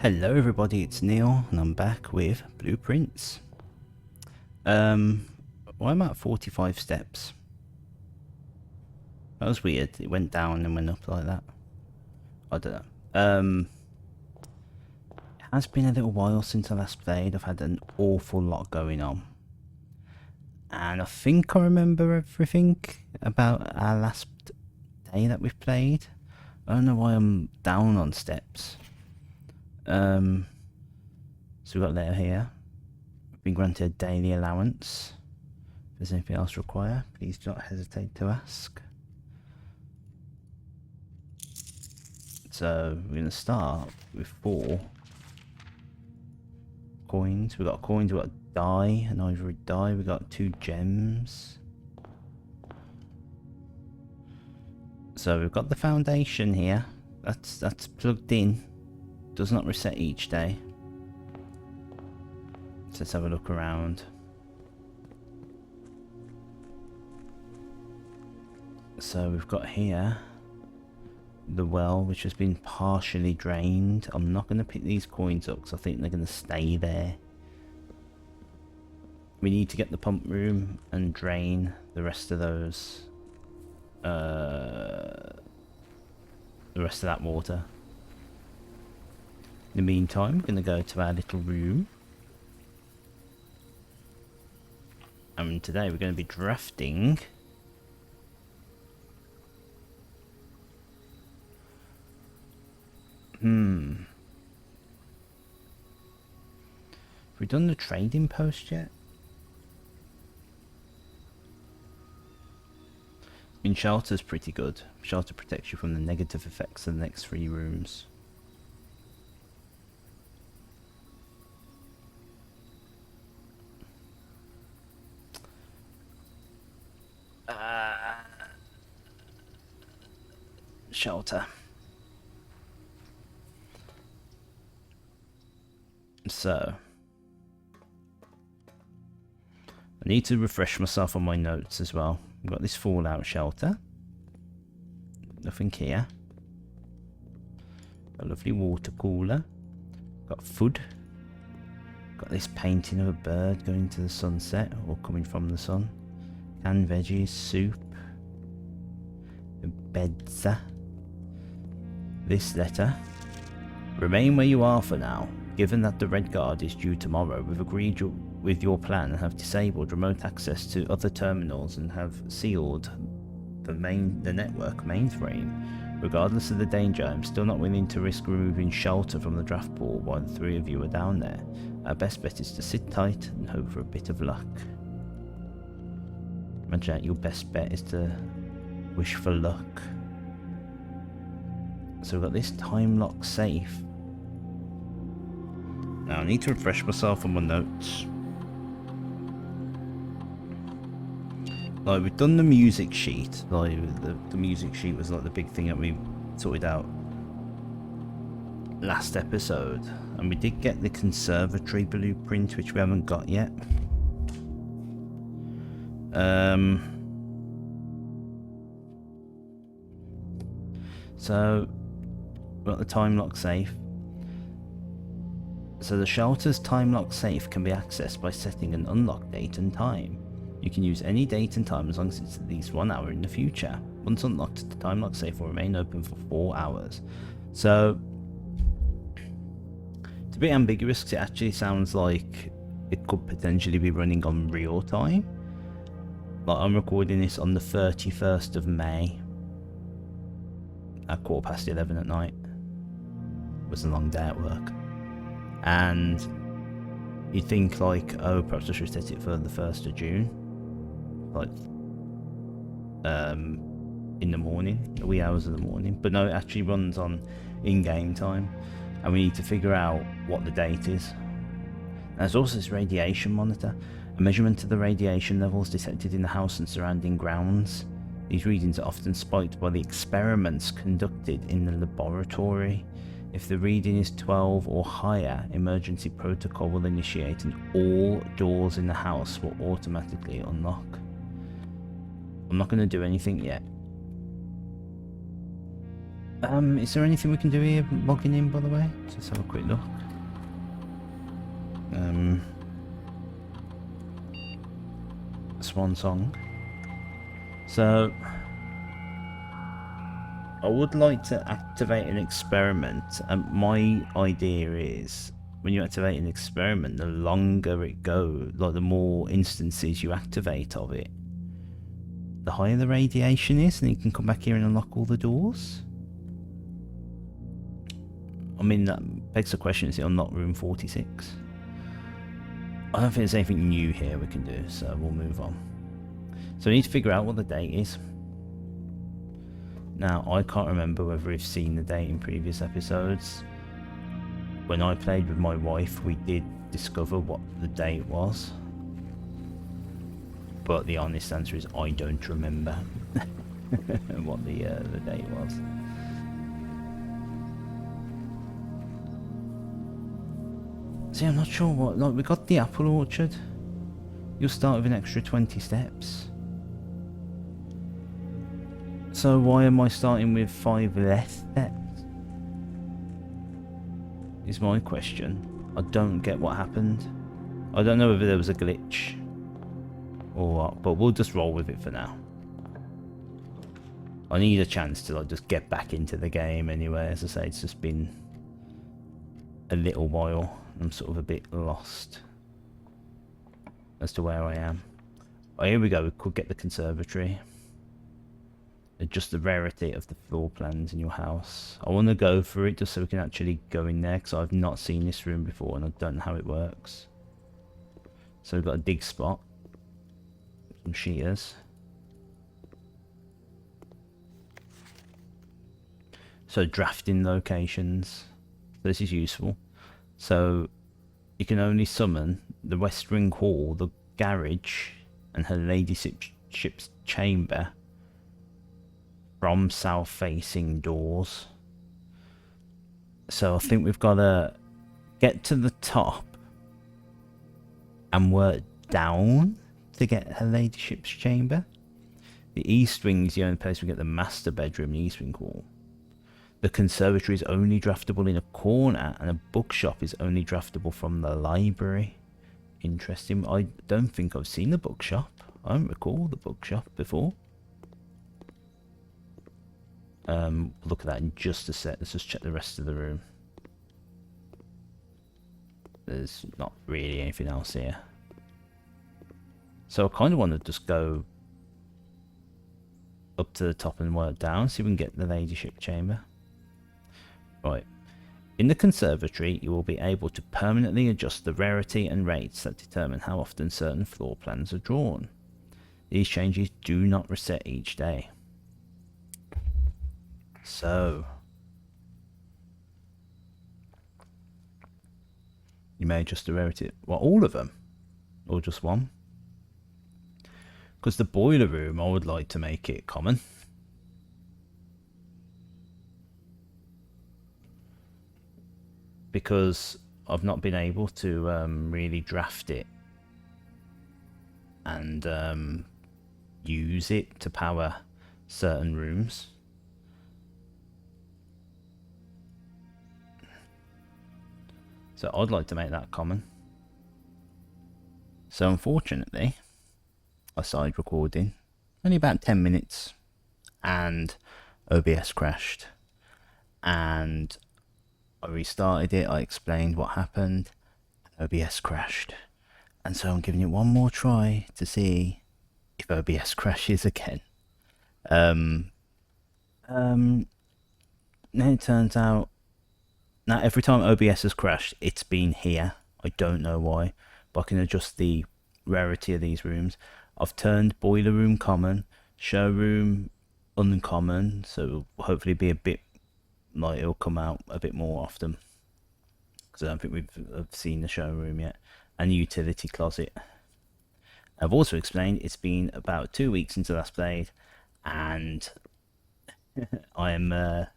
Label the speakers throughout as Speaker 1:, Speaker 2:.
Speaker 1: Hello everybody, it's Neil and I'm back with Blueprince. Well, I'm at 45 steps. That was weird, it went down and went up like that. I don't know. It has been a little while since I last played. I've had an awful lot going on. And I think I remember everything about our last day that we've played. I don't know why I'm down on steps. So we've got a letter here. We've been granted a daily allowance. If there's anything else required, please do not hesitate to ask. So we're going to start with 4 coins. We've got coins, we've got a die, an ivory die, we've got 2 gems. So we've got the foundation here. That's plugged in. Does not reset each day. So let's have a look around. So we've got here the well, which has been partially drained. I'm not going to pick these coins up because I think they're going to stay there. We need to get the pump room and drain the rest of those. The rest of that water. In the meantime, we're going to go to our little room. And today we're going to be drafting Have we done the trading post yet? I mean, shelter's pretty good. Shelter protects you from the negative effects of the next 3 rooms. Shelter. So I need to refresh myself on my notes as well. We've got this fallout shelter. Nothing here. A lovely water cooler. Got food. Got this painting of a bird going to the sunset or coming from the sun. Canned veggies, soup. Beds. This letter. Remain where you are for now. Given that the Red Guard is due tomorrow, we've agreed with your plan and have disabled remote access to other terminals and have sealed the network mainframe. Regardless of the danger, I'm still not willing to risk removing shelter from the draft pool while the 3 of you are down there. Our best bet is to sit tight and hope for a bit of luck. Imagine that your best bet is to wish for luck. So we've got this time lock safe. Now I need to refresh myself on my notes. Like, we've done the music sheet. Like, the music sheet was like the big thing that we sorted out last episode. And we did get the conservatory blueprint, which we haven't got yet. So we've got the time lock safe. So the shelter's time lock safe can be accessed by setting an unlock date and time. You can use any date and time as long as it's at least 1 hour in the future. Once unlocked, the time lock safe will remain open for 4 hours. So it's a bit ambiguous because it actually sounds like it could potentially be running on real time. Like, I'm recording this on the 31st of May at 11:15 at night. It was a long day at work. And you'd think like, oh, perhaps I should set it for the 1st of June. Like, in the morning, the wee hours of the morning. But no, it actually runs on in-game time. And we need to figure out what the date is. There's also this radiation monitor. A measurement of the radiation levels detected in the house and surrounding grounds. These readings are often spiked by the experiments conducted in the laboratory. If the reading is 12 or higher, emergency protocol will initiate and all doors in the house will automatically unlock. I'm not going to do anything yet. Is there anything we can do here logging in, by the way? Let's have a quick look. Swan song. So I would like to activate an experiment, and my idea is when you activate an experiment, the longer it goes, like the more instances you activate of it, the higher the radiation is, and you can come back here and unlock all the doors. I mean, that begs the question, is it unlock room 46? I don't think there's anything new here we can do, so we'll move on. So we need to figure out what the date is. Now, I can't remember whether we've seen the date in previous episodes. When I played with my wife, we did discover what the date was. But the honest answer is I don't remember what the date was. See, I'm not sure what... Like, we got the apple orchard. You'll start with an extra 20 steps. So why am I starting with 5 less steps? Is my question. I don't get what happened. I don't know whether there was a glitch or what, but we'll just roll with it for now. I need a chance to like just get back into the game anyway. As I say, it's just been a little while. I'm sort of a bit lost as to where I am. Oh, here we go. We could get the conservatory. Adjust the rarity of the floor plans in your house. I want to go for it just so we can actually go in there, because I've not seen this room before and I don't know how it works. So we've got a dig spot. Some sheeters. So drafting locations. This is useful. So you can only summon the West Ring Hall, the garage, and her ladyship's chamber from south-facing doors. So I think we've got to get to the top and work down to get her ladyship's chamber. The east wing is the only place we get the master bedroom, the east wing hall. The conservatory is only draftable in a corner, and a bookshop is only draftable from the library. Interesting. I don't think I've seen the bookshop. I don't recall the bookshop before. Look at that in just a sec. Let's just check the rest of the room. There's not really anything else here. So I kind of want to just go up to the top and work down, see if we can get the ladyship chamber. Right. In the conservatory, you will be able to permanently adjust the rarity and rates that determine how often certain floor plans are drawn. These changes do not reset each day. So, you may adjust the rarity. Well, all of them? Or just one? Because the boiler room, I would like to make it common. Because I've not been able to really draft it and use it to power certain rooms. So I'd like to make that common. So unfortunately, I started recording only about 10 minutes and OBS crashed. And I restarted it, I explained what happened, OBS crashed. And so I'm giving it one more try to see if OBS crashes again. Then it turns out, now every time OBS has crashed, it's been here. I don't know why, but I can adjust the rarity of these rooms. I've turned boiler room common, showroom uncommon, so it'll hopefully be a bit like it'll come out a bit more often, because I don't think we've seen the showroom yet. And utility closet. I've also explained it's been about 2 weeks since I last played, and I've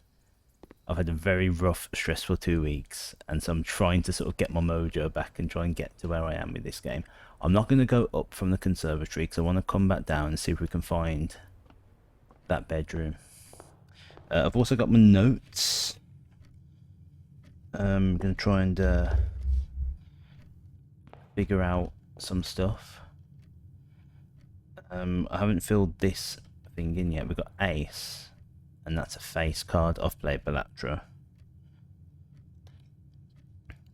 Speaker 1: had a very rough, stressful 2 weeks, and so I'm trying to sort of get my mojo back and try and get to where I am with this game. I'm not going to go up from the conservatory because I want to come back down and see if we can find that bedroom. I've also got my notes. I'm going to try and figure out some stuff. I haven't filled this thing in yet. We've got Ace, and that's a face card. I've played Belatra.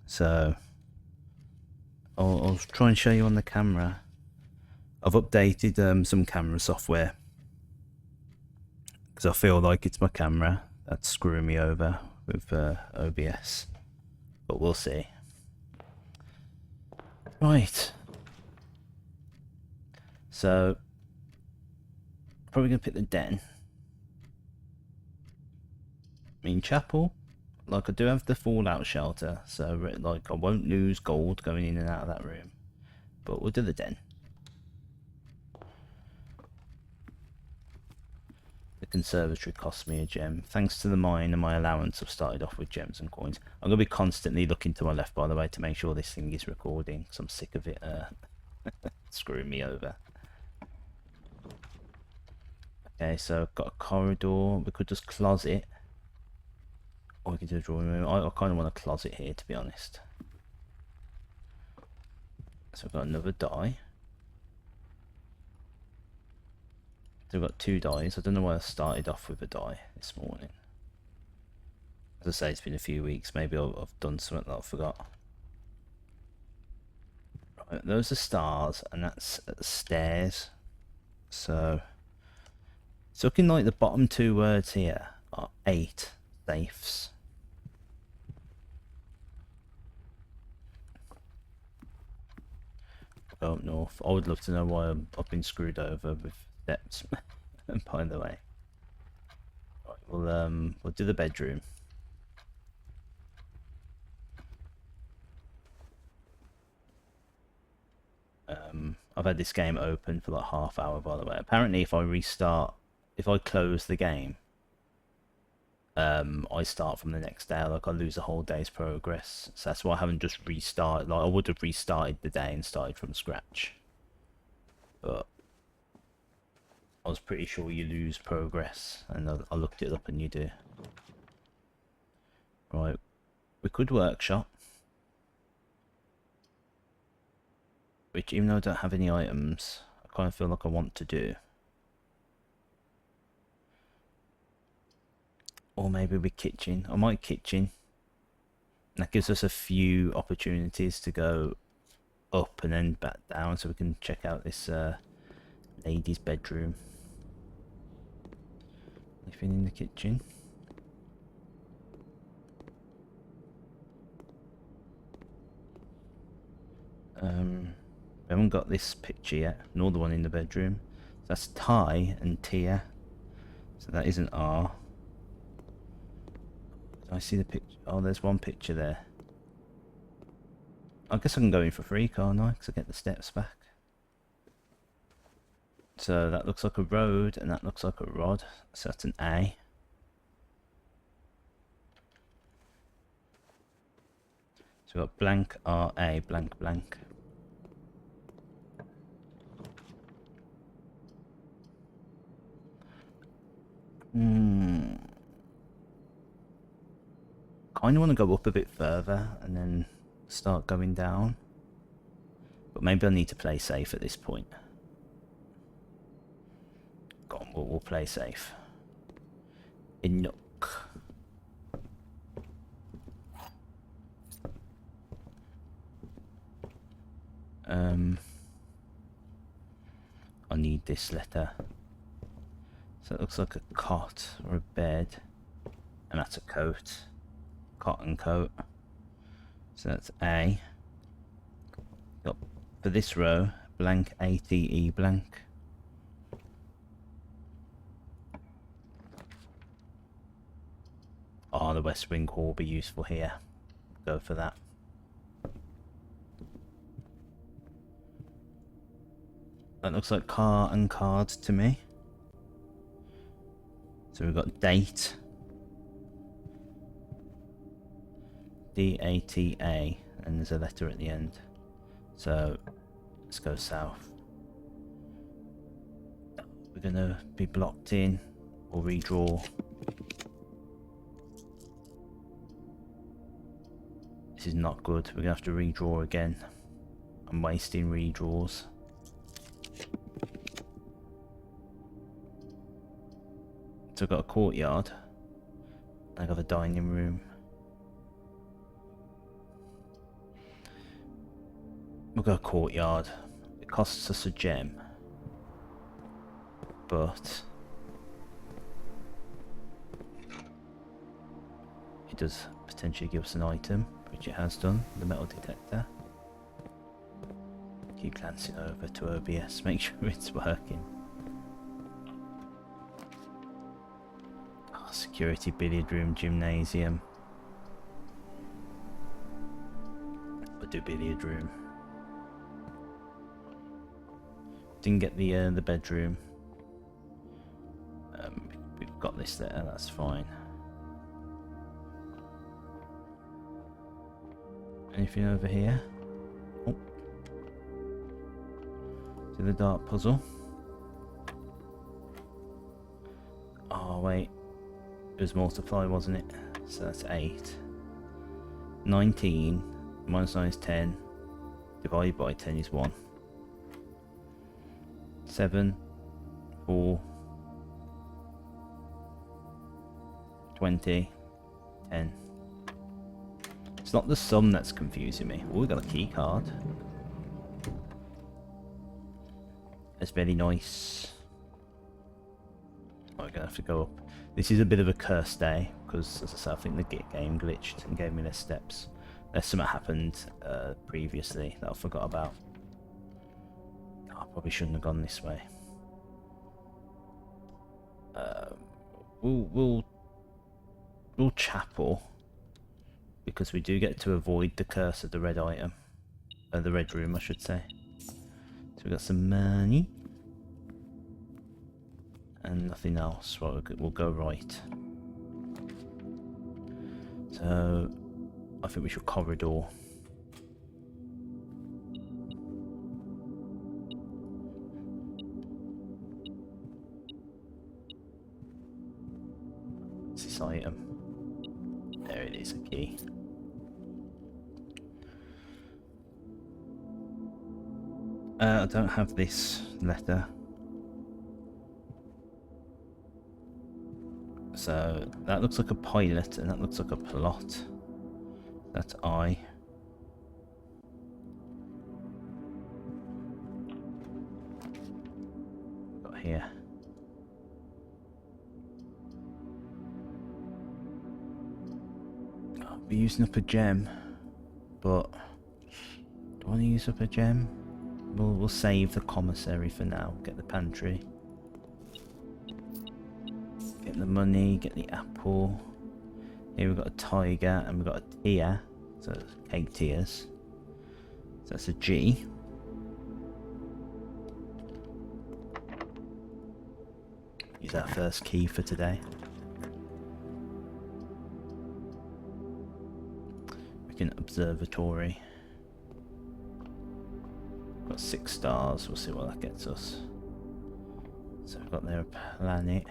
Speaker 1: So, I'll try and show you on the camera. I've updated some camera software because I feel like it's my camera that's screwing me over with OBS, but we'll see. Right, so probably gonna pick the den. I mean, chapel, like I do have the fallout shelter, so like I won't lose gold going in and out of that room, but we'll do the den. The conservatory cost me a gem. Thanks to the mine and my allowance, I've started off with gems and coins. I'm going to be constantly looking to my left, by the way, to make sure this thing is recording, because I'm sick of it screwing me over. Okay, so I've got a corridor. We could just closet. Or we could do a drawing room. I kind of want a closet here, to be honest. So I've got another die. So we've got 2 dies. I don't know why I started off with a die this morning. As I say, it's been a few weeks. Maybe I've done something that I forgot. Right, those are stars, and that's stairs. So it's looking like the bottom 2 words here are 8 safes. Go up north. I would love to know why I've been screwed over with steps. By the way, right, we'll do the bedroom. I've had this game open for like half hour, by the way. Apparently, if I close the game, I start from the next day. Like I lose a whole day's progress. So that's why I haven't just restarted. Like I would have restarted the day and started from scratch, but I was pretty sure you lose progress, and I looked it up and you do. Right, we could workshop, which even though I don't have any items, I kind of feel like I want to do. Or maybe with kitchen. I might kitchen. That gives us a few opportunities to go up and then back down, so we can check out this lady's bedroom. Anything in the kitchen? We haven't got this picture yet, nor the one in the bedroom. So that's Ty and Tia. So that isn't R. Do I see the picture? Oh, there's one picture there. I guess I can go in for free, can't I? Because I get the steps back. So that looks like a road, and that looks like a rod. So that's an A. So we've got blank RA, blank blank. Kind of want to go up a bit further and then start going down, but maybe I need to play safe at this point. Go on, we'll play safe. Enoch. I need this letter. So it looks like a cot or a bed, and that's a coat. Cotton coat. So that's A. Got for this row, blank ATE blank. Oh, the west wing hall will be useful here. Go for that. That looks like car and cards to me. So we've got date. DATA, and there's a letter at the end. So let's go south. We're gonna be blocked in or redraw. This is not good. We're gonna have to redraw again. I'm wasting redraws. So I've got a courtyard. I got a dining room. We'll go courtyard. It costs us a gem, but it does potentially give us an item, which it has done, the metal detector. Keep glancing over to OBS, make sure it's working. Oh, security billiard room, gymnasium. We'll do billiard room. Didn't get the bedroom. We've got this there, that's fine. Anything over here? Oh. To the dark puzzle. Oh wait, it was multiply, wasn't it? So that's 8. 19 minus 9 is 10. Divided by 10 is 1. 7, 4, 20, 10. It's not the sum that's confusing me. Oh, we got a key card. That's very nice. Oh, we're gonna have to go up. This is a bit of a cursed day because, as I said, I think the game glitched and gave me less steps. There's something happened previously that I forgot about. I probably shouldn't have gone this way. We'll chapel because we do get to avoid the curse of the red item, the red room, I should say. So we got some money and nothing else. Right, we'll go right. So I think we should corridor. This item. There it is, a key. I don't have this letter. So that looks like a pilot and that looks like a plot. That's I. Got here. I'll be using up a gem, but do I want to use up a gem? We'll save the commissary for now. Get the pantry. Get the money, get the apple. Here we've got a tiger and we've got a tear. So cake tears. So that's a G. Use our first key for today. We can observatory. Got 6 stars, we'll see what that gets us. So we've got there a planet.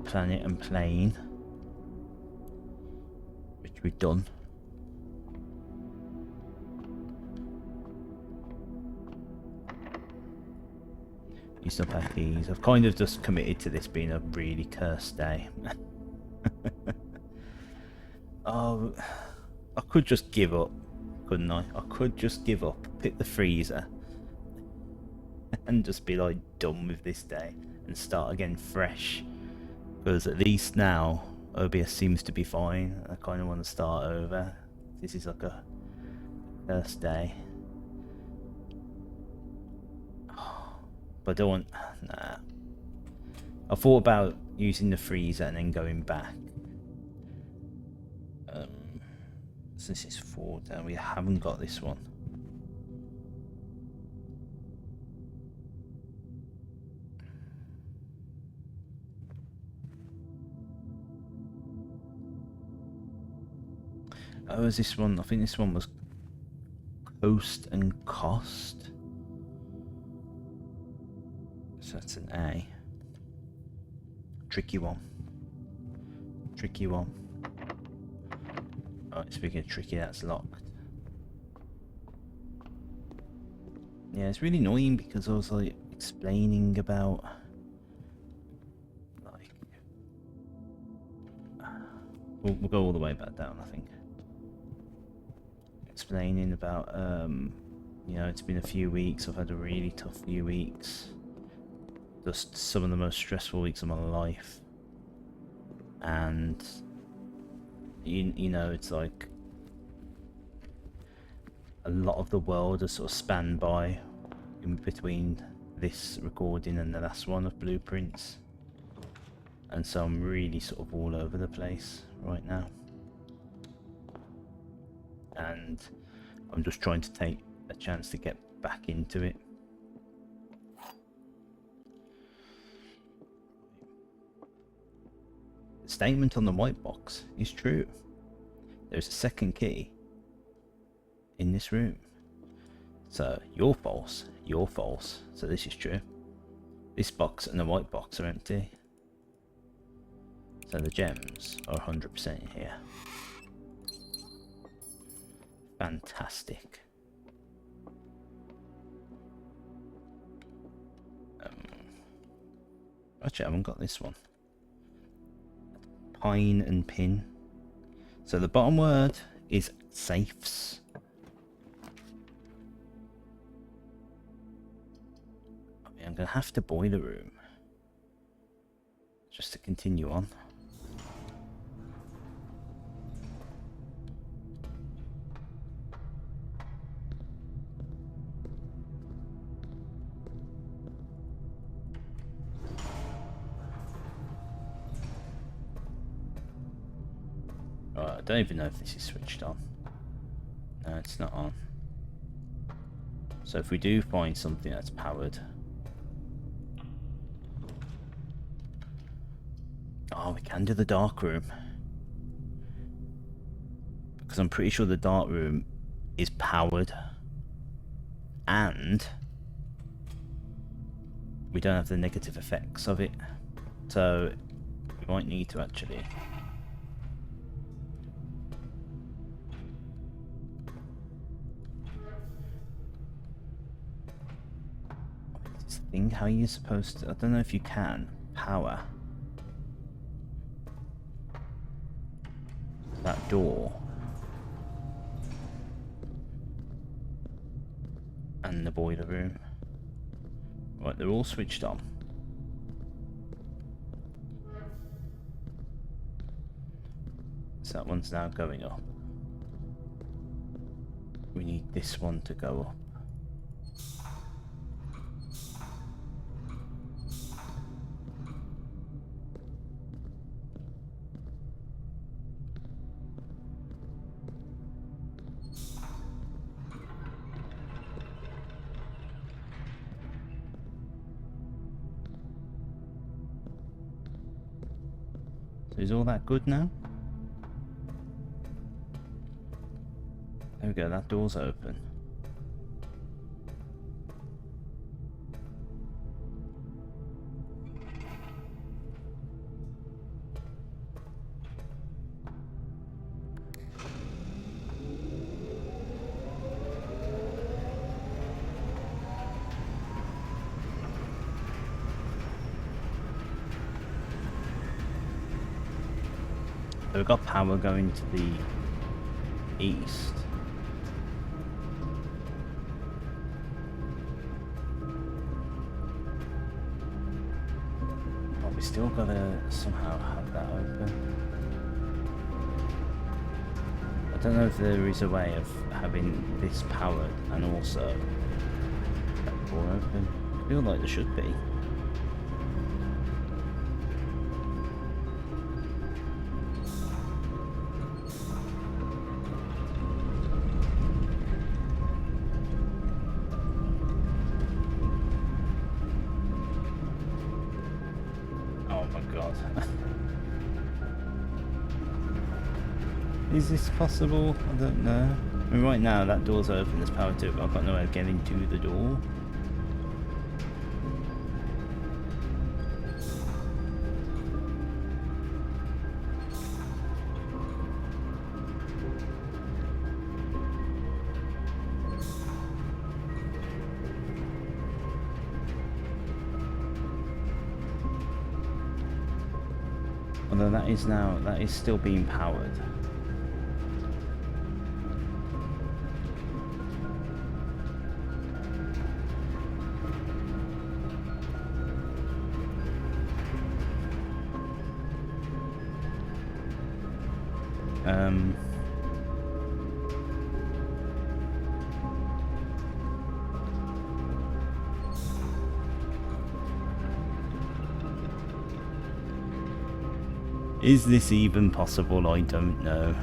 Speaker 1: Planet and plane. Which we've done. Used up our keys. I've kind of just committed to this being a really cursed day. Oh, I could just give up. Couldn't I? I could just give up, pick the freezer, and just be like done with this day and start again fresh. Because at least now OBS seems to be fine. I kind of want to start over. This is like a first day, but I don't want. Nah. I thought about using the freezer and then going back. So this is 4 down. We haven't got this one. Oh, is this one? I think this one was coast and cost. So that's an A. Tricky one. Tricky one. Right, speaking of tricky, that's locked. Yeah, it's really annoying because I was like explaining about like we'll go all the way back down, I think. Explaining about you know, it's been a few weeks, I've had a really tough few weeks. Just some of the most stressful weeks of my life. And you know, it's like a lot of the world has sort of spanned by in between this recording and the last one of Blueprints, and so I'm really sort of all over the place right now, and I'm just trying to take a chance to get back into it. The statement on the white box is true. There's a second key in this room. So you're false, you're false. So this is true. This box and the white box are empty. So the gems are 100% in here. Fantastic. Actually, I haven't got this one. Pine and pin. So the bottom word is safes. I mean, I'm going to have to boiler room just to continue on. I don't even know if this is switched on. No, it's not on. So if we do find something that's powered... Oh, we can do the dark room. Because I'm pretty sure the dark room is powered. And we don't have the negative effects of it. So we might need to actually... How are you supposed to... I don't know if you can power that door and the boiler room. Right, they're all switched on. So that one's now going up. We need this one to go up. Is all that good now? There we go, that door's open. So we've got power going to the east. But we still gotta somehow have that open. I don't know if there is a way of having this powered and also that door open. I feel like there should be. Is this possible? I don't know. I mean, right now that door's open, there's power to it, but I've got no way of getting to the door. Although that is still being powered. Is this even possible? I don't know.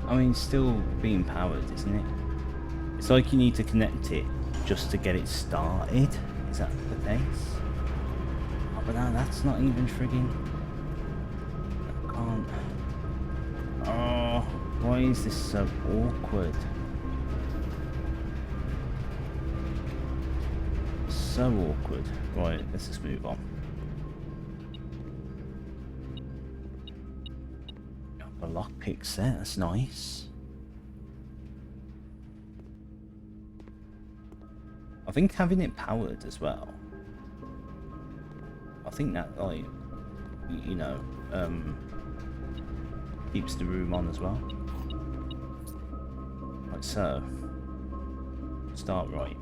Speaker 1: I mean, still being powered, isn't it? It's like you need to connect it just to get it started. Is that the case? Oh, but now that's not even frigging... I can't... Oh, why is this so awkward? So awkward. Right, let's just move on. A lockpick set, that's nice. I think having it powered as well, I think that, like, you know, keeps the room on as well. Like so. Start right.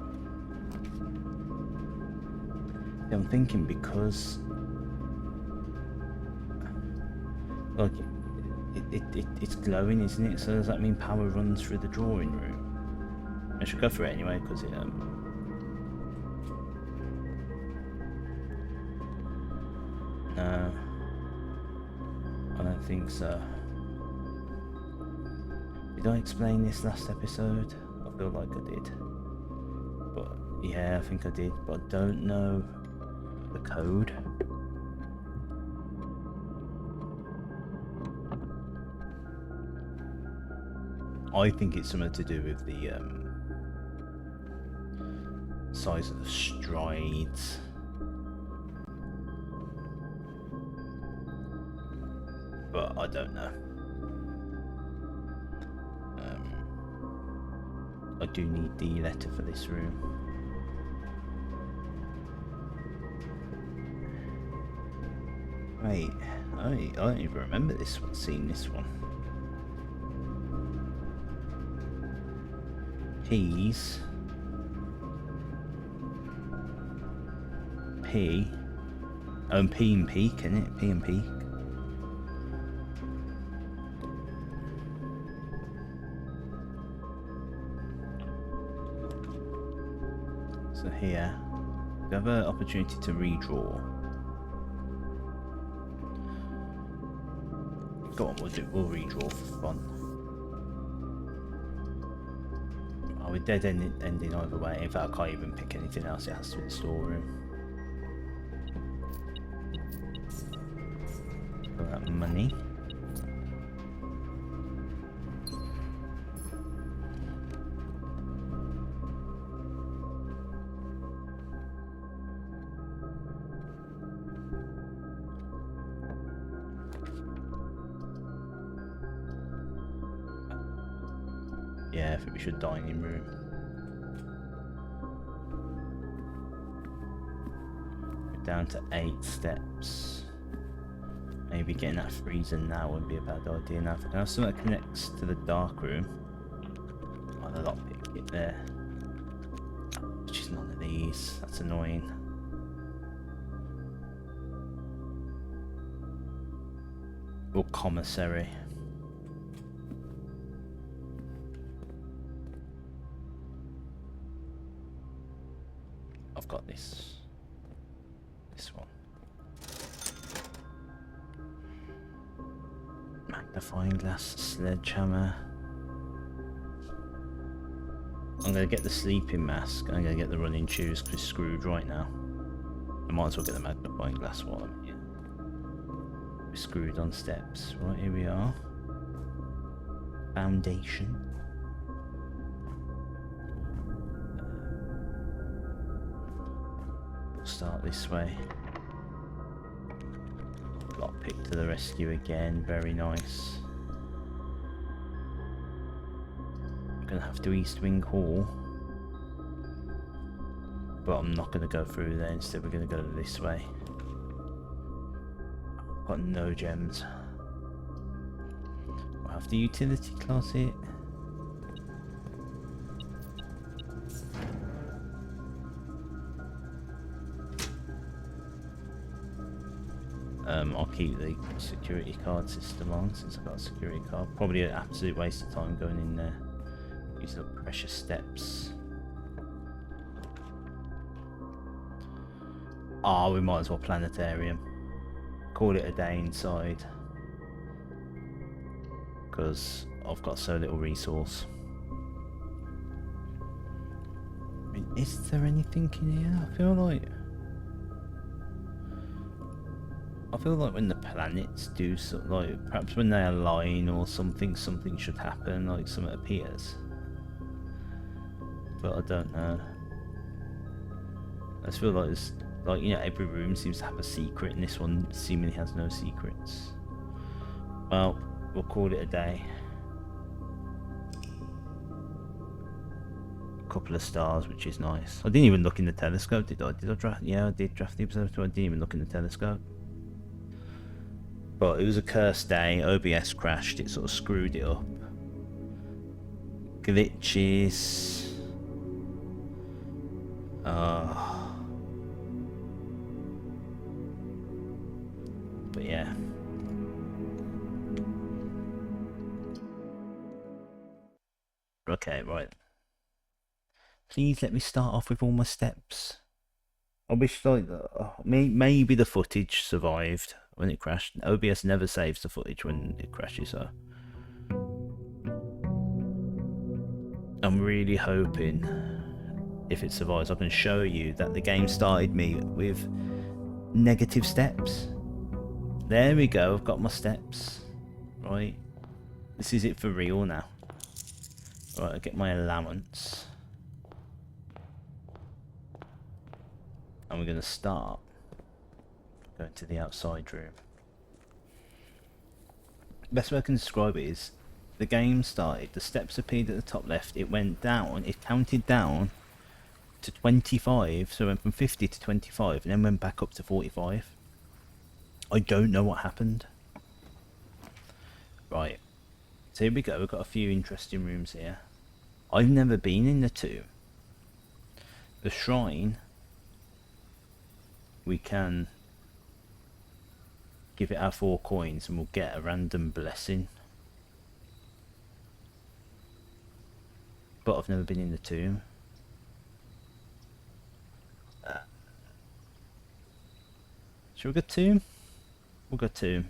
Speaker 1: I'm thinking because, like, it's glowing, isn't it? So does that mean power runs through the drawing room? I should go for it anyway, because it no, I don't think so. Did I explain this last episode? I feel like I did. But yeah, I think I did, but I don't know the code. I think it's something to do with the size of the strides. But I don't know. I do need the letter for this room. Wait, I don't even remember this one, seeing this one. P's. P. Oh, P and peak, isn't it? P and peak. So here, we have an opportunity to redraw. Go on, we'll redraw for fun. Oh, we're dead ending either way. In fact, I can't even pick anything else. It has to be the storeroom. For that money. Yeah, I think we should dining room. We're down to 8 steps. Maybe getting that freezer now would be a bad idea. Now if I can have something that connects to the dark room. Oh, the lockpick it there. Which is none of these. That's annoying. Or commissary. I've got this one. Magnifying glass, sledgehammer. I'm gonna get the sleeping mask. I'm gonna get the running shoes because it's screwed right now. I might as well get the magnifying glass while I'm here. screwed on steps. Right, here we are. Foundation. Start this way. Lockpick to the rescue again, very nice. I'm gonna have to East Wing Hall. But I'm not gonna go through there, instead we're gonna go this way. Got no gems. We'll have the utility closet. I'll keep the security card system on since I've got a security card. Probably an absolute waste of time going in there. Using up precious steps. Ah, we might as well planetarium. Call it a day inside. Because I've got so little resource. I mean, is there anything in here? I feel like when the planets do something, like perhaps when they align or something should happen, like something appears. But I don't know. I just feel like it's like, you know, every room seems to have a secret and this one seemingly has no secrets. Well, we'll call it a day. A couple of stars, which is nice. I didn't even look in the telescope, did I? Did I draft? Yeah, I did draft the observatory. I didn't even look in the telescope. But it was a cursed day. OBS crashed. It sort of screwed it up. Glitches. But yeah. Okay, right. Please let me start off with all my steps. I wish like maybe the footage survived when it crashed. OBS never saves the footage when it crashes, so I'm really hoping if it survives I can show you that the game started me with negative steps. There we go, I've got my steps. Right, this is it for real now. Right, I get my allowance. And we're going to start going to the outside room. Best way I can describe it is the game started, the steps appeared at the top left, it went down, it counted down to 25, so it went from 50 to 25 and then went back up to 45. I don't know what happened. Right, so here we go, we've got a few interesting rooms here. I've never been in the tomb. The shrine, we can give it our 4 coins and we'll get a random blessing. But I've never been in the tomb. Should we go tomb? We'll go tomb.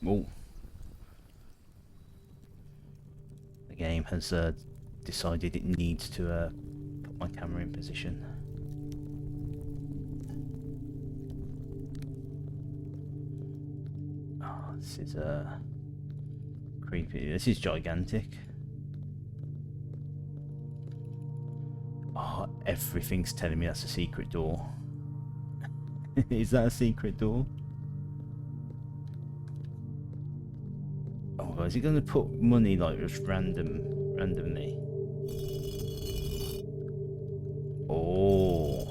Speaker 1: Oh. The game has decided it needs to put my camera in position. Oh, this is creepy. This is gigantic. Oh, everything's telling me that's a secret door. Is that a secret door? Oh my god, is he going to put money like just randomly? Oh.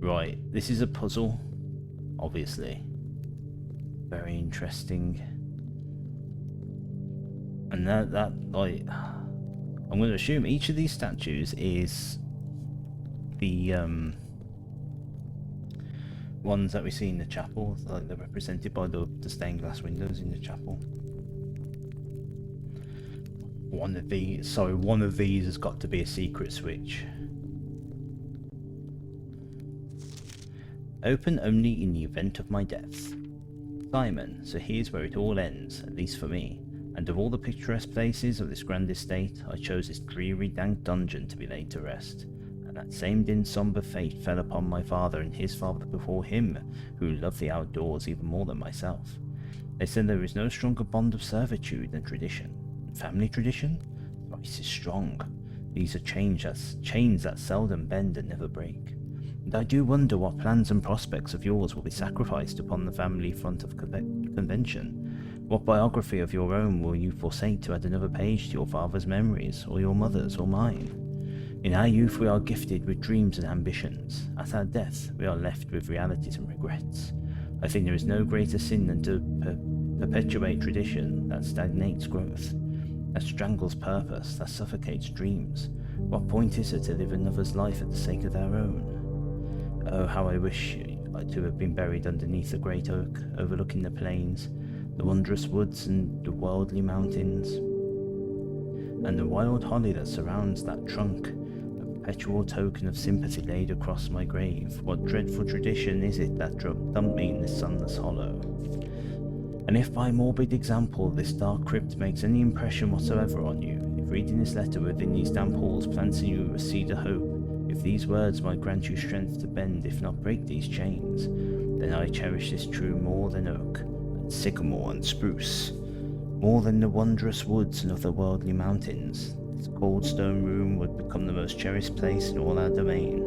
Speaker 1: Right, this is a puzzle, obviously. Very interesting. And that like, I'm going to assume each of these statues is the ones that we see in the chapel, like they're represented by the stained glass windows in the chapel. One of these has got to be a secret switch. Open only in the event of my death. Simon, so here's where it all ends, at least for me. And of all the picturesque places of this grand estate, I chose this dreary, dank dungeon to be laid to rest. and that same dim somber fate fell upon my father and his father before him, who loved the outdoors even more than myself. They said there is no stronger bond of servitude than tradition. Family tradition? Thrice is strong. These are chains that seldom bend and never break. And I do wonder what plans and prospects of yours will be sacrificed upon the family front of convention. What biography of your own will you forsake to add another page to your father's memories, or your mother's, or mine? In our youth we are gifted with dreams and ambitions. At our death we are left with realities and regrets. I think there is no greater sin than to perpetuate tradition that stagnates growth, that strangles purpose, that suffocates dreams. What point is it to live another's life at the sake of their own? Oh, how I wish to have been buried underneath the great oak, overlooking the plains, the wondrous woods and the worldly mountains, and the wild holly that surrounds that trunk, a perpetual token of sympathy laid across my grave. What dreadful tradition is it that dumped me in this sunless hollow? And if by morbid example this dark crypt makes any impression whatsoever on you, if reading this letter within these damp halls plants in you a seed of hope, if these words might grant you strength to bend, if not break these chains, then I cherish this tree more than oak, and sycamore and spruce, more than the wondrous woods and other worldly mountains. This cold stone room would become the most cherished place in all our domain.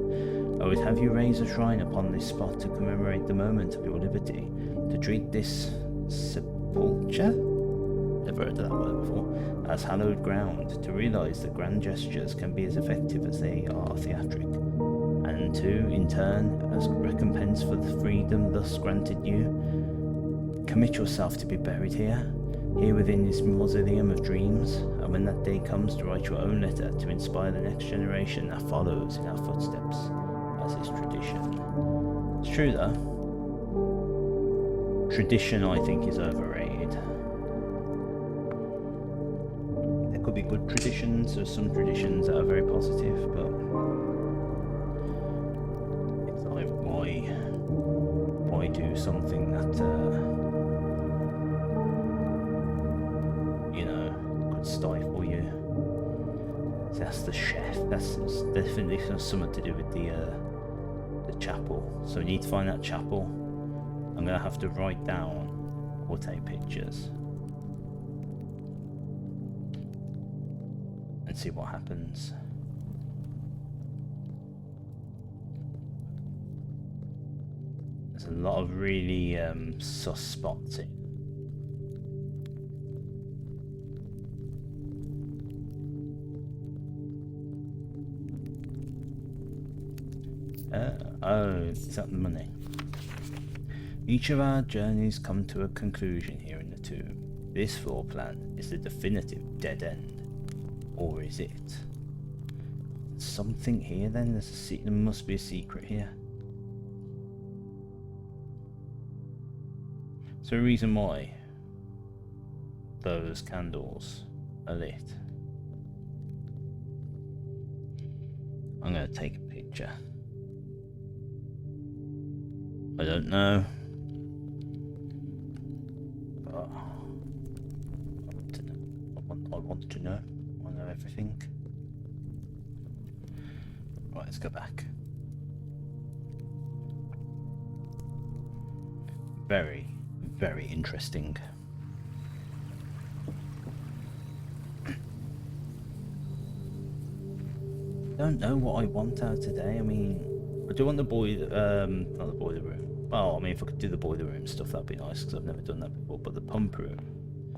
Speaker 1: I would have you raise a shrine upon this spot to commemorate the moment of your liberty, to treat this sepulchre, never heard of that word before, as hallowed ground, to realise that grand gestures can be as effective as they are theatric, and to, in turn, as recompense for the freedom thus granted you, commit yourself to be buried here within this mausoleum of dreams, and when that day comes, to write your own letter to inspire the next generation that follows in our footsteps, as is tradition. It's true though. Tradition, I think, is overrated. There could be good traditions, or some traditions that are very positive, but it's like, why do something that, could stifle you? So that's the chef. That's definitely something to do with the chapel. So we need to find that chapel. I'm going to have to write down or take pictures and see what happens. There's a lot of really sus spots in. Oh, is that the money? Each of our journeys come to a conclusion here in the tomb. This floor plan is the definitive dead end. Or is it? Something here then? There must be a secret here. Is there a reason why those candles are lit? I'm going to take a picture. I don't know. I want to know. I know everything. Right, let's go back. Very, very interesting. Don't know what I want out today. I mean, I do want the not the boiler room. Well, I mean, if I could do the boiler room stuff, that'd be nice, because I've never done that before. But the pump room,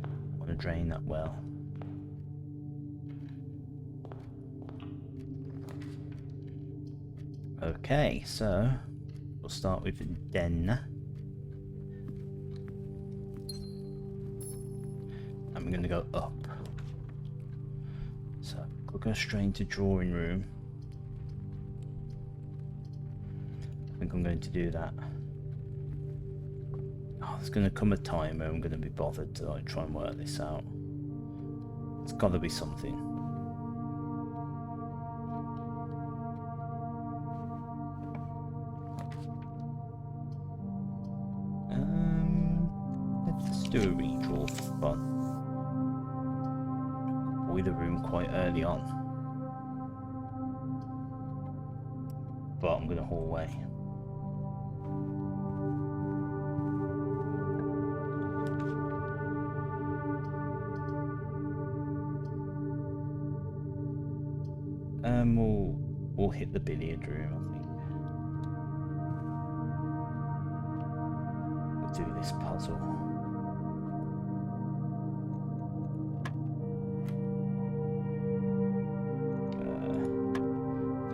Speaker 1: I want to drain that well. Okay, so we'll start with the den. And we're going to go up. So we'll go straight into drawing room. I think I'm going to do that. Oh, there's going to come a time where I'm going to be bothered to like try and work this out. It's got to be something. Let's do a redraw for fun. Boiler room quite early on. but I'm gonna hallway. We'll hit the billiard room, I think. We'll do this puzzle.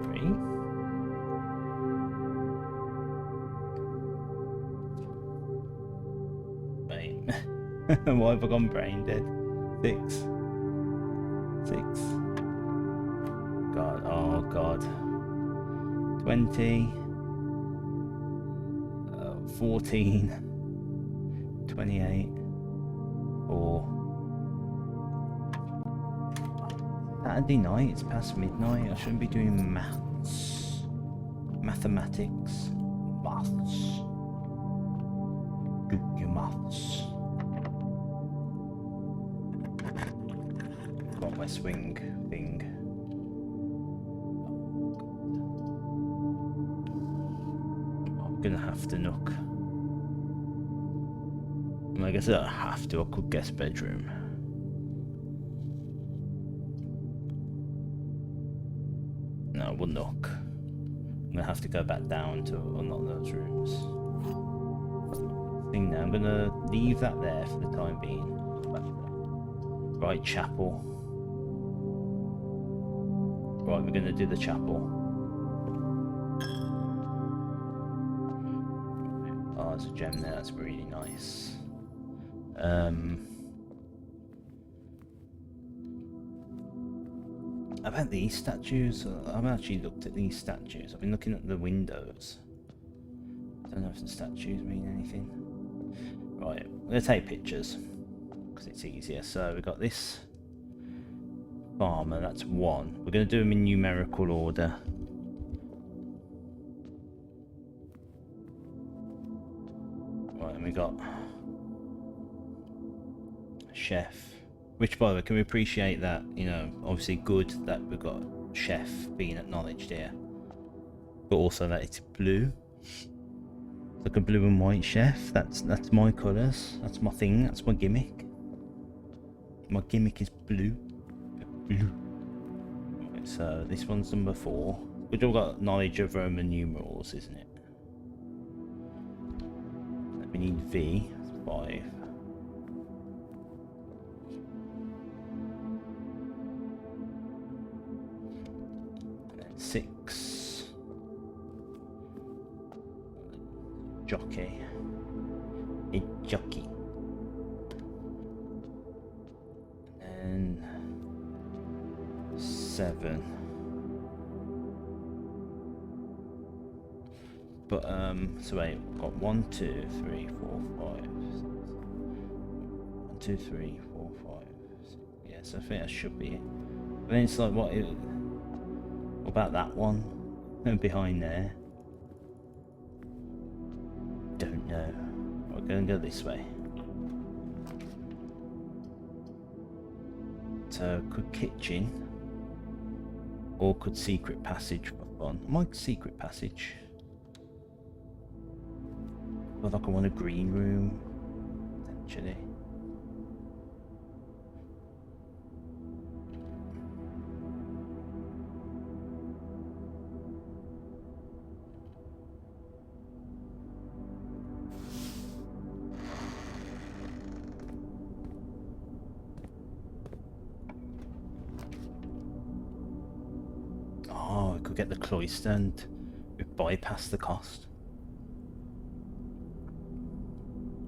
Speaker 1: Three. Brain. Why have I gone brain dead? 6. God, oh God. 20. 14. 28. 4. Saturday night, it's past midnight. I shouldn't be doing maths. Mathematics. Maths. Do your maths. Got my swing thing. I'm gonna have to knock. I guess I don't have to. I could guess bedroom. No, we'll knock. I'm gonna have to go back down to unlock those rooms. Thing now, I'm gonna leave that there for the time being. Right, chapel. Right, we're gonna do the chapel. Oh, there's a gem there. That's really nice. About these statues, I haven't actually looked at these statues. I've been looking at the windows. I don't know if the statues mean anything. Right, I'm going to take pictures because it's easier. So we've got this farmer, that's 1. We're going to do them in numerical order. Right, and we got chef. Which, by the way, can we appreciate that, you know, obviously good that we've got chef being acknowledged here. But also that it's blue. Like a blue and white chef. That's my colours. That's my thing. That's my gimmick. My gimmick is blue. Blue. Right, so this one's number 4. We've all got knowledge of Roman numerals, isn't it? We need V. That's 5. 6. Jockey. A jockey. And 7. But so wait, we've got 1, 2, 3, 4, 5. 1, 2, 3, 4, 5. 6. Yeah, so I think that should be it. But then it's like what about that one? And behind there? Don't know. We're going to go this way. So, could kitchen. Or could secret passage for fun. I might secret passage. I feel like I want a green room. Potentially. Get the cloister and we bypass the cost.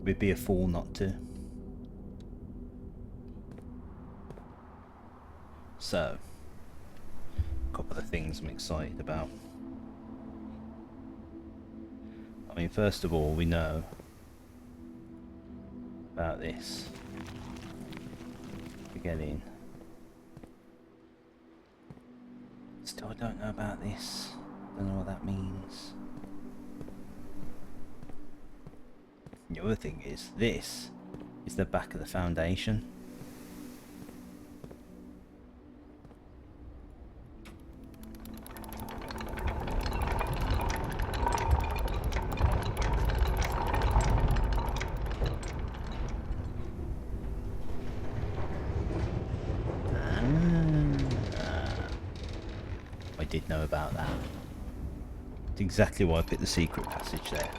Speaker 1: We'd be a fool not to. So, a couple of things I'm excited about. I mean, first of all, we know about this. We get in. Still don't know about this. Don't know what that means. The other thing is, this is the back of the foundation. did know about that. It's exactly why I picked the secret passage there.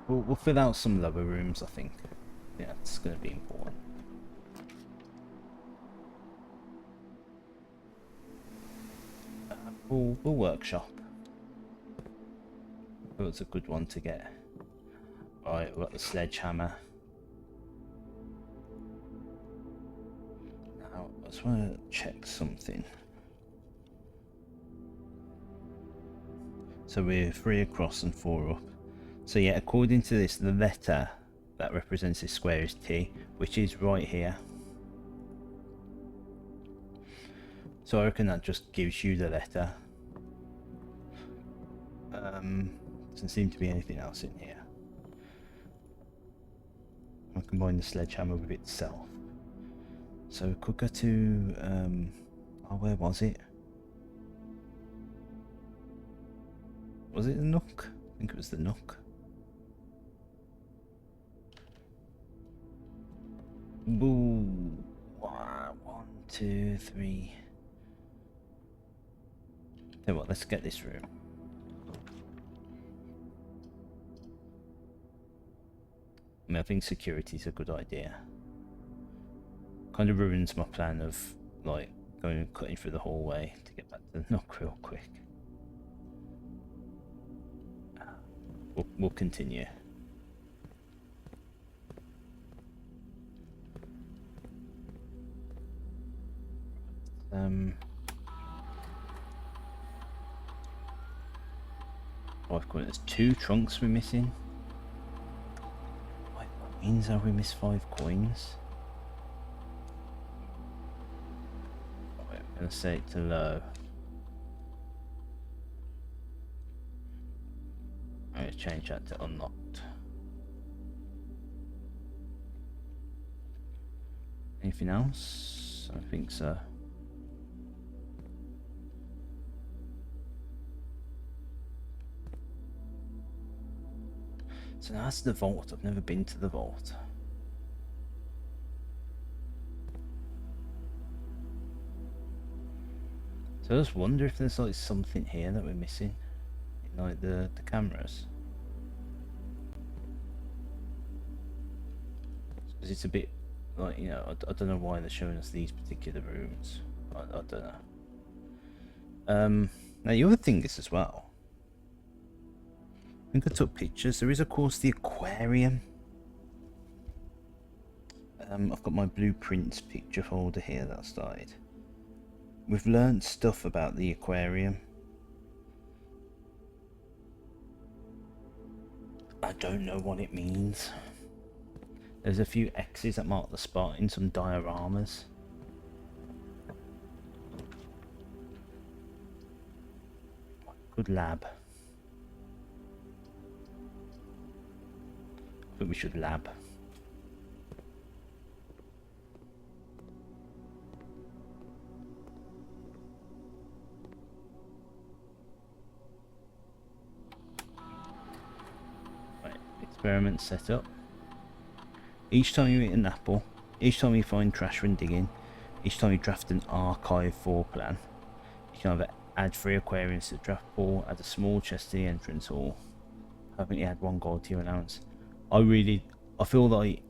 Speaker 1: We'll fill out some lower rooms, I think. Yeah, it's going to be important. We'll workshop. Oh, it's a good one to get. Alright, we've got the sledgehammer. Now, I just want to check something. So we're 3 across and 4 up. So yeah, according to this, the letter that represents this square is T, which is right here. So I reckon that just gives you the letter. Doesn't seem to be anything else in here. I'll combine the sledgehammer with itself. So we could go to, oh, where was it? Was it the Nook? I think it was the Nook. Ooh, 1, 2, 3. Tell you what, let's get this room. I mean, I think security is a good idea. Kind of ruins my plan of like going and cutting through the hallway to get back to the Nook real quick. We'll continue. There's 2 trunks we're missing. What means have we missed 5 coins? Right, I'm gonna set it to low. I'm gonna change that to unlocked. Anything else? I think so. So now that's the vault. I've never been to the vault. So I just wonder if there's like something here that we're missing in like the cameras. Because it's a bit like, you know, I don't know why they're showing us these particular rooms. I don't know. Now the other thing is as well, I think I took pictures. There is of course the aquarium. I've got my blueprints picture folder here that I started. We've learned stuff about the aquarium. I don't know what it means. There's a few X's that mark the spot in some dioramas. Good lab. I think we should lab. Right, experiment set up. Each time you eat an apple, each time you find trash when digging, each time you draft an archive floor plan, you can either add 3 aquariums to the draft pool, add a small chest to the entrance hall. Haven't you add 1 gold to your allowance? I feel like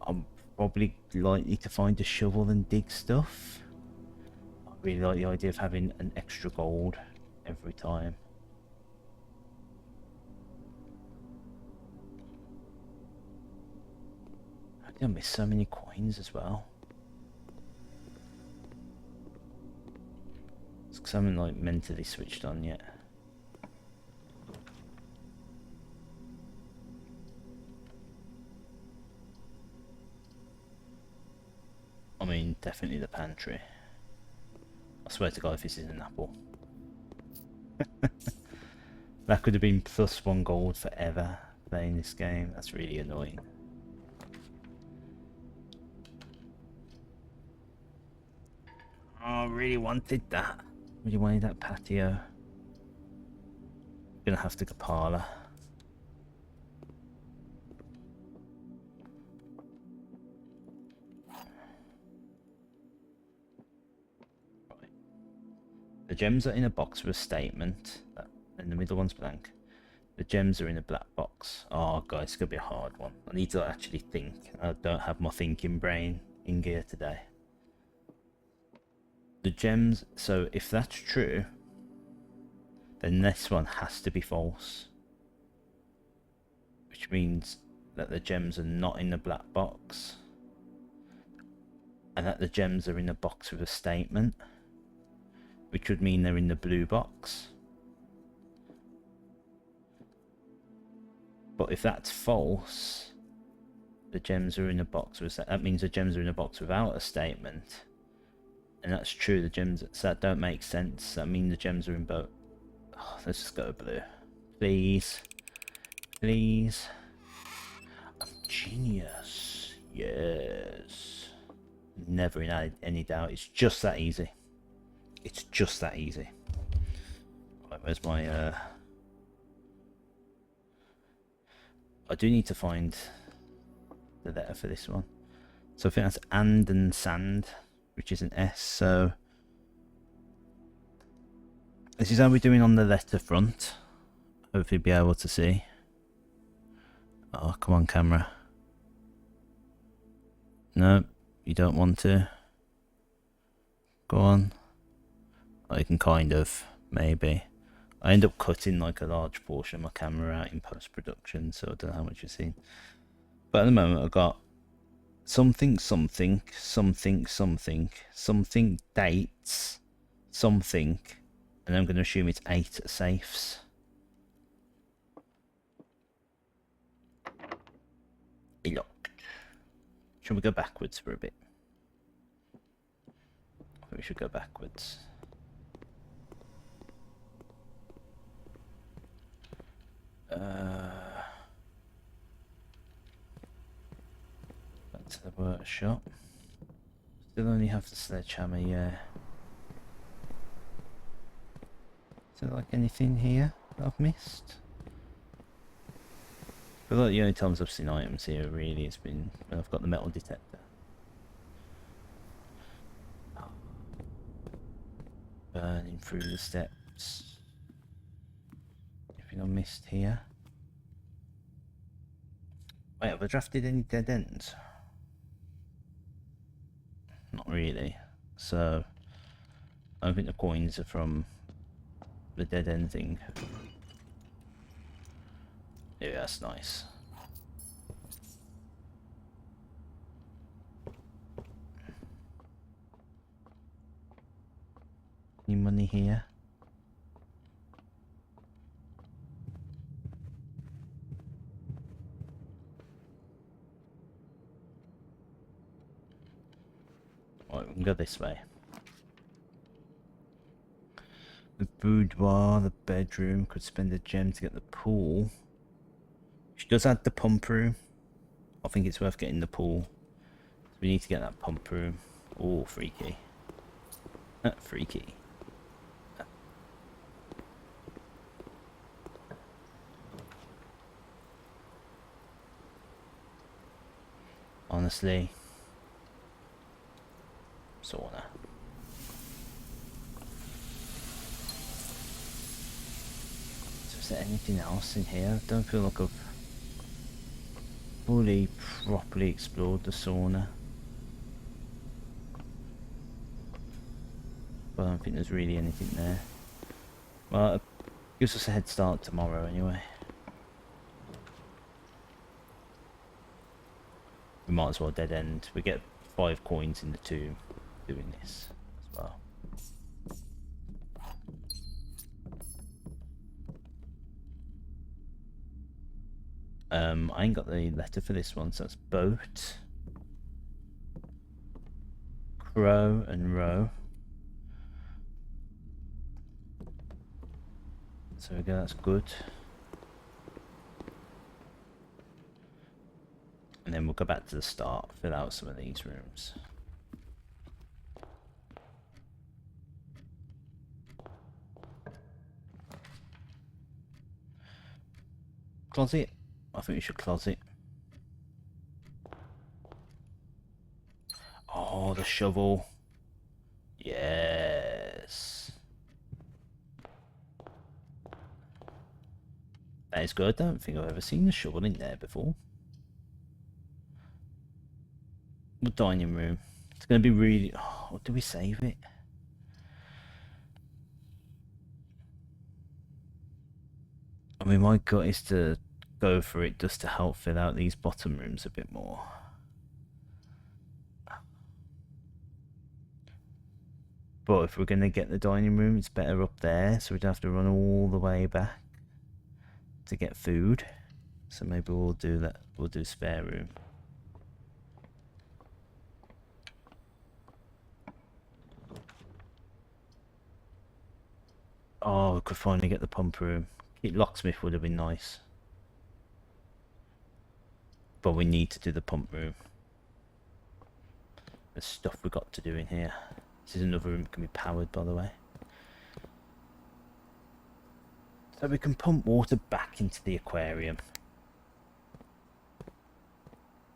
Speaker 1: I'm probably likely to find a shovel and dig stuff. I really like the idea of having an extra gold every time. How did I miss so many coins as well? It's because I haven't like mentally switched on yet. I mean, definitely the pantry. I swear to God if this is an apple. That could have been plus 1 gold forever playing this game. That's really annoying. Oh, I really wanted that. Really wanted that patio. Gonna have to go parlour. The gems are in a box with a statement, and the middle one's blank. The gems are in a black box. Oh, guys, it's gonna be a hard one. I need to actually think. I don't have my thinking brain in gear today. The gems, so if that's true, then this one has to be false. Which means that the gems are not in the black box. And that the gems are in a box with a statement. Which would mean they're in the blue box. But if that's false, the gems are in a box with that means the gems are in a box without a statement. And that's true, the gems that don't make sense. That means the gems are in both. Oh, let's just go blue. Please. Please. I'm genius. Yes. Never in any doubt. It's just that easy. It's just that easy. Right, where's my I do need to find the letter for this one. So I think that's and sand, which is an S. So this is how we're doing on the letter front. Hopefully be able to see. Oh, come on, camera. No, you don't want to. Go on. Oh, you can kind of, maybe. I end up cutting like a large portion of my camera out in post-production, so I don't know how much you've seen. But at the moment I've got something, something, something, something, something dates, something, and I'm going to assume it's 8 safes. Locked. Should we go backwards for a bit? I think we should go backwards. Back to the workshop. Still only have the sledgehammer, yeah. Is there like anything here that I've missed? I feel like the only times I've seen items here really has been when I've got the metal detector. Burning through the steps. Anything I missed here? Wait, have I drafted any dead ends? Not really. So I don't think the coins are from the dead end thing. Yeah, that's nice. Any money here? Right, we can go this way. The boudoir, the bedroom, could spend a gem to get the pool. She does add the pump room. I think it's worth getting the pool. So we need to get that pump room. Oh, freaky. Freaky. Honestly. Sauna. So is there anything else in here? I don't feel like I've fully, properly explored the sauna. But I don't think there's really anything there. Well, it gives us a head start tomorrow anyway. We might as well dead end. We get 5 coins in the tomb doing this as well. I ain't got the letter for this one, so it's boat, crow and row. So we go, that's good. And then we'll go back to the start, fill out some of these rooms. Closet? I think we should closet. Oh, the shovel. Yes. That is good. I don't think I've ever seen a shovel in there before. The dining room. It's going to be really... Oh, what do we save it? I mean, my gut is to go for it just to help fill out these bottom rooms a bit more. But if we're going to get the dining room, it's better up there, so we'd have to run all the way back to get food. So maybe we'll do that. We'll do spare room. Oh, we could finally get the pump room. Locksmith would have been nice. But we need to do the pump room. There's stuff we got to do in here. This is another room that can be powered, by the way. So we can pump water back into the aquarium.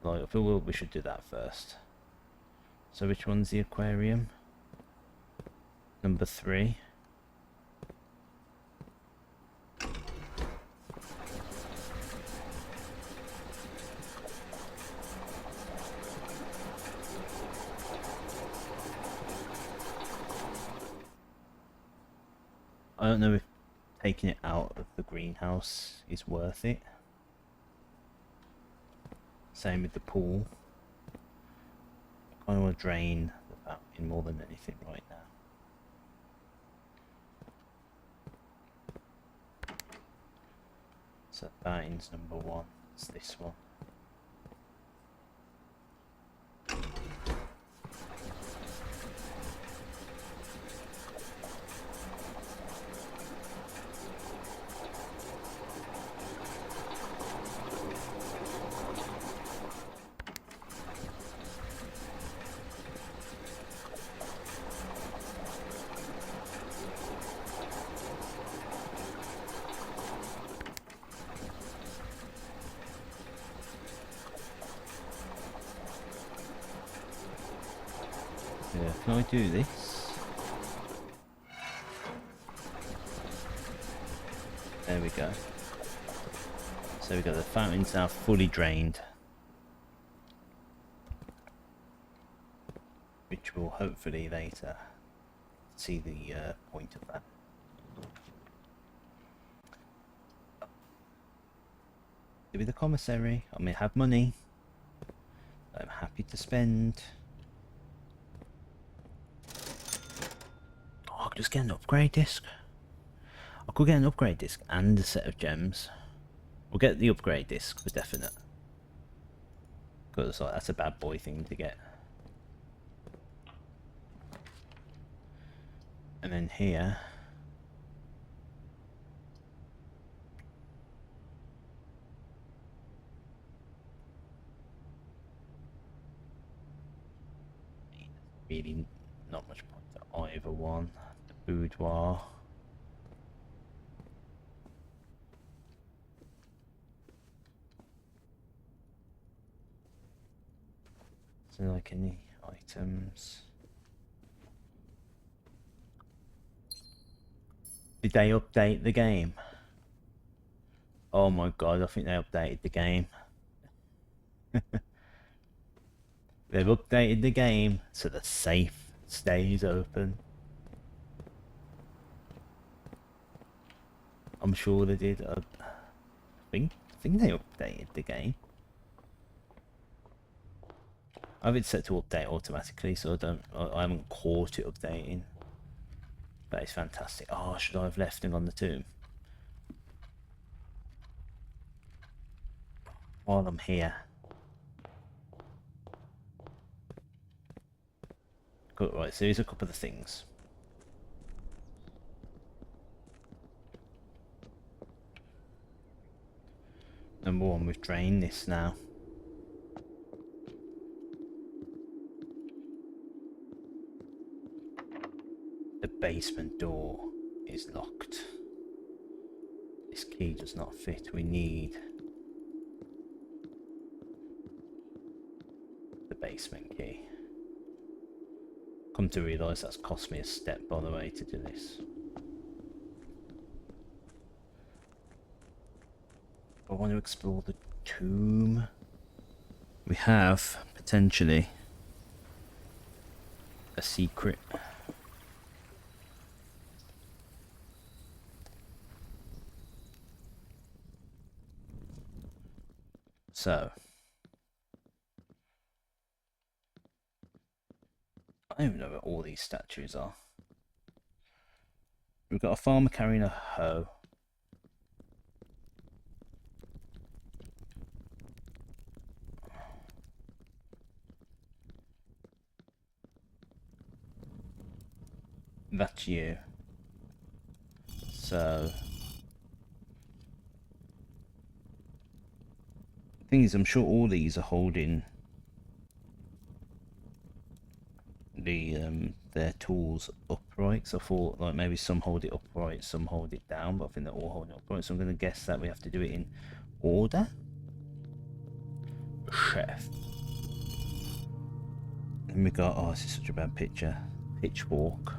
Speaker 1: Like, if we will, we should do that first. So which one's the aquarium? Number 3. I don't know if taking it out of the greenhouse is worth it. Same with the pool. I kind of want to drain the fountain more than anything right now. So fountain's number 1. It's this one. Yeah, can I do this? There we go. So we've got the fountains now fully drained. Which will hopefully later see the point of that. To be the commissary, I may have money I'm happy to spend. Oh, I could just get an upgrade disc. I could get an upgrade disc and a set of gems. We'll get the upgrade disc for definite. Because like, that's a bad boy thing to get. And then here. Really not much point to either one. The boudoir. So like any items. Did they update the game? Oh my god, I think they updated the game. They've updated the game so the safe stays open. I'm sure they did. I think they updated the game. I have it set to update automatically, so I haven't caught it updating. But it's fantastic. Oh, should I have left him on the tomb? While I'm here. Good, right, so here's a couple of things. Number 1, we've drained this now. The basement door is locked. This key does not fit. We need the basement key. Come to realise that's cost me a step, by the way, to do this. I want to explore the tomb. We have potentially a secret. So I don't even know where all these statues are. We've got a farmer carrying a hoe. That's you. So the thing is, I'm sure all these are holding their tools upright. So I thought like maybe some hold it upright, some hold it down, but I think they're all holding it upright. So I'm going to guess that we have to do it in order. Chef. And we got, oh, this is such a bad picture. Pitchfork.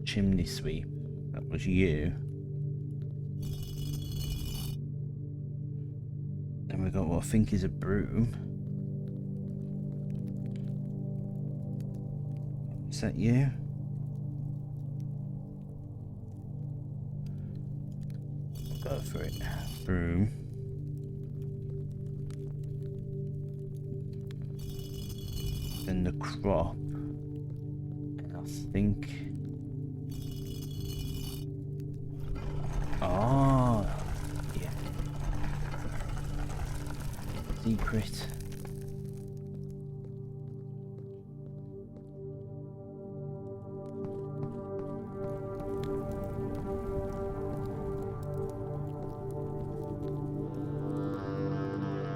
Speaker 1: Chimney sweep. That was you. Then we got what I think is a broom. Is that you? I'll go for it. Broom. Then the crop. And I think. Oh, yeah. Secret.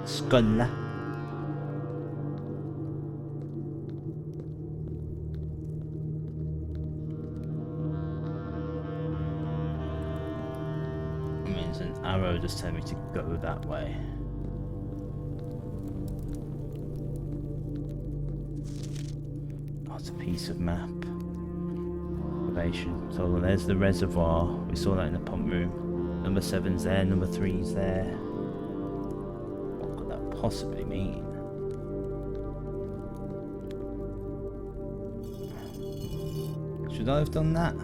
Speaker 1: Skolla. An arrow just telling me to go that way. Oh, it's a piece of map. Elevation. So there's the reservoir. We saw that in the pump room. Number 7's there, number 3's there. What could that possibly mean? Should I have done that?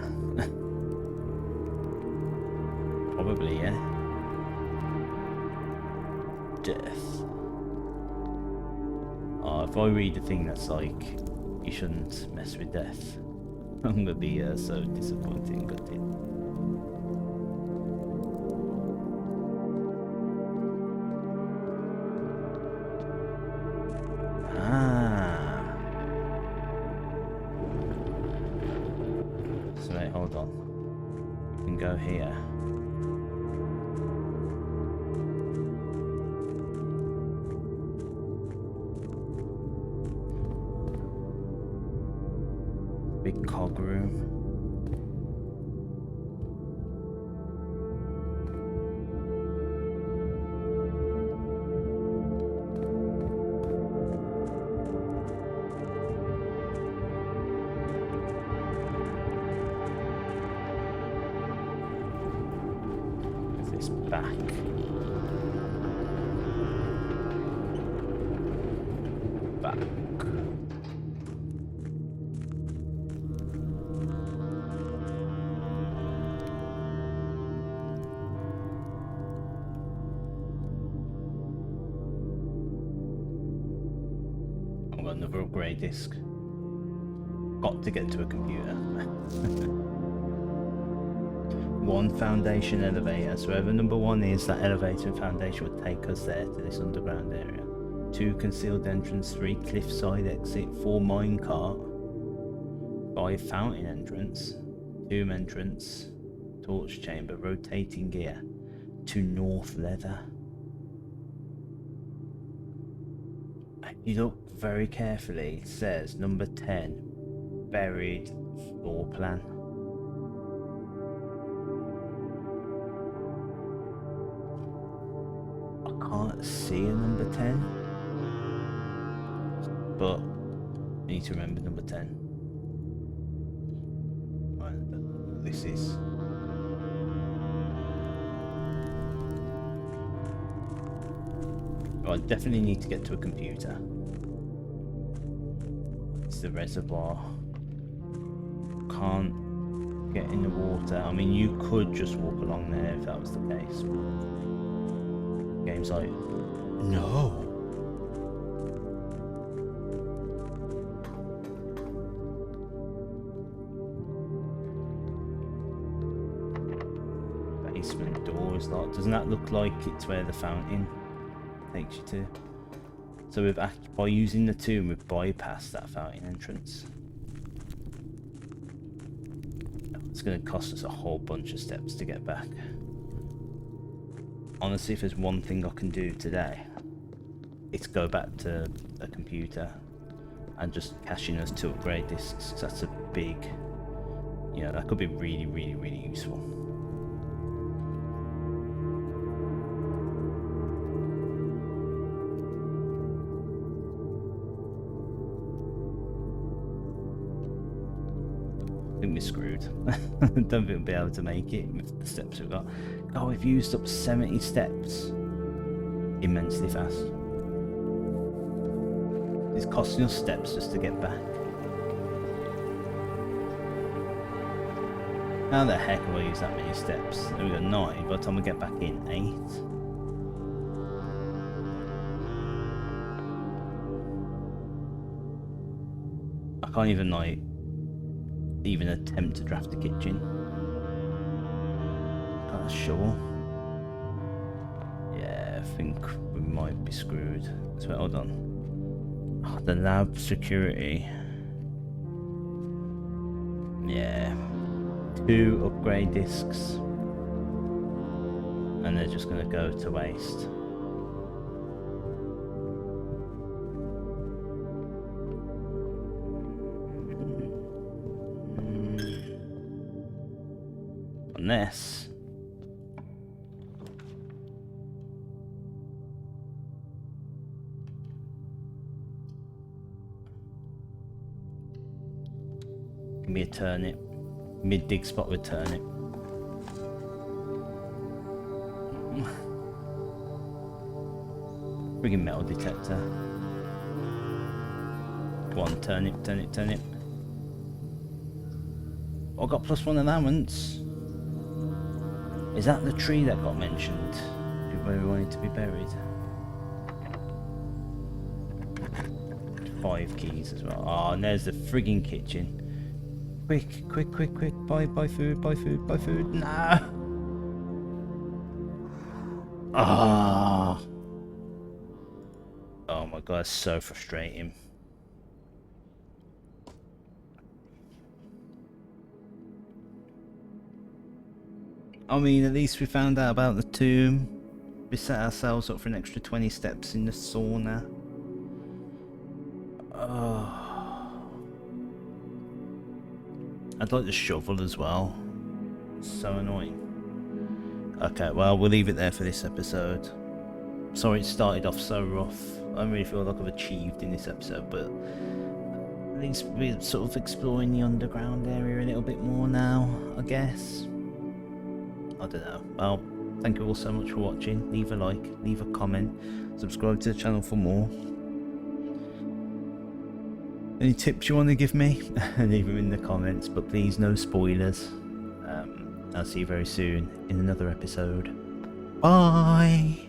Speaker 1: Probably, yeah. Death. Oh, if I read a thing that's like, you shouldn't mess with death, I'm gonna be so disappointed and gutted. Ah. So wait, hold on. We can go here. Big cog room. Is this back? Back. Another upgrade disc. Got to get to a computer. One foundation elevator. So wherever number 1 is, that elevator and foundation would take us there to this underground area. 2 concealed entrance, 3 cliffside exit, 4 minecart, 5 fountain entrance, tomb entrance, torch chamber, rotating gear, 2 north leather. You look very carefully, it says number 10, buried floor plan. I can't see a number 10. but I need to remember number 10. Right, this is. Oh, I definitely need to get to a computer. It's the reservoir. Can't get in the water. I mean, you could just walk along there if that was the case. Game's like, no. Basement door is locked. Doesn't that look like it's where the fountain takes you to? So we've by using the tomb, we've bypassed that fountain entrance. It's going to cost us a whole bunch of steps to get back. Honestly, if there's one thing I can do today, it's go back to a computer and just cash in those 2 upgrade discs. That's a big, you know, that could be really, really, really useful. I think we're screwed. I don't think we'll be able to make it with the steps we've got. Oh, we've used up 70 steps immensely fast. It's costing us steps just to get back. How the heck will I use that many steps? We've got 9, by the time we get back in, 8. I can't even like even attempt to draft the kitchen. Got a shovel. Yeah, I think we might be screwed. So hold on. Oh, the lab security. Yeah. 2 upgrade discs. And they're just gonna go to waste. Unless give me a turnip, mid-dig spot with turnip. Friggin' metal detector. Come on, turnip, turnip, turnip. I got +1 allowance. Is that the tree that got mentioned? Where we wanted to be buried? 5 keys as well. Oh, and there's the frigging kitchen. Quick, quick, quick, quick. Buy food, buy food, buy food. Nah. Ah. Oh my god, it's so frustrating. I mean, at least we found out about the tomb. We set ourselves up for an extra 20 steps in the sauna. Oh. I'd like the shovel as well. So annoying. Okay, well, we'll leave it there for this episode. Sorry it started off so rough. I don't really feel like I've achieved in this episode, but at least we're sort of exploring the underground area a little bit more now, I guess. I don't know. Well, thank you all so much for watching. Leave a like, leave a comment, subscribe to the channel for more. Any tips you want to give me? Leave them in the comments, but please no spoilers. I'll see you very soon in another episode. Bye!